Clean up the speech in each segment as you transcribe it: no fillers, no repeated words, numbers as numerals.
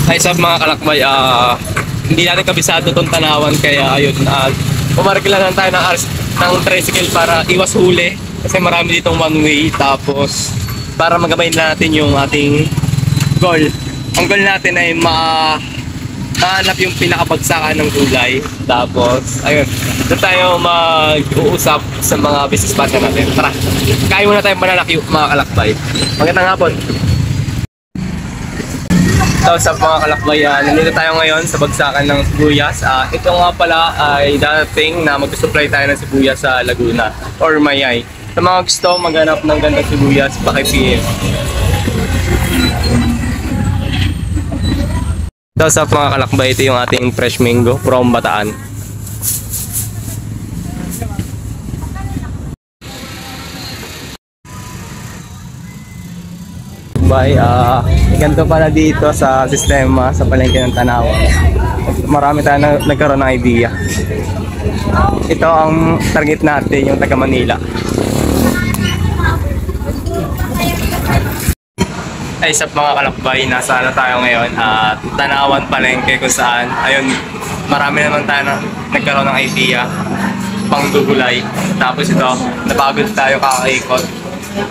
Ay sa mga kalakbay, hindi natin kabisado itong tanawan kaya ayun, pumark lang tayo ng tricycle para iwas huli kasi marami ditong one way, tapos para magabay natin yung ating goal. Ang goal natin ay mahanap yung pinakabagsakan ng gulay, tapos ayun, doon tayo mag-uusap sa mga business partner natin. Tara, kain muna tayong mananakyo mga kalakbay. Magandang hapon. So sa mga kalakbay, nandito tayo ngayon sa bagsakan ng sibuyas. Ito nga pala ay dating na mag-supply tayo ng sibuyas sa Laguna or Mayay. Sa mga gusto maghanap ng gandang sibuyas, paki-PM. So sa mga kalakbay, ito yung ating fresh mango from Bataan. Ganito pala dito sa sistema sa palengke ng Tanawan. Marami tayo nagkaroon ng idea. Ito ang target natin, yung taga Manila. Ay sa mga kalakbay, nasa tayo ngayon at Tanawan palengke kung saan ayun, marami naman tayo nagkaroon ng idea pang gugulay. Tapos ito, napagod tayo kakaikot.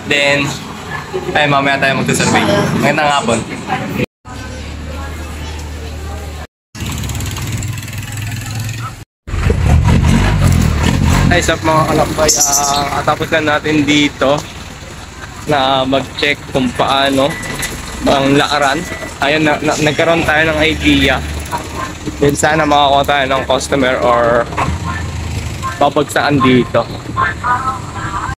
Then ay mamaya tayo magsasurvey. Magandang hapon. Ay sa mga kalakbay, tapos na natin dito na mag-check kung paano ang lakaran. Ayun, nagkaroon tayo ng idea. Then sana makakuha tayo ng customer or papagsaan dito.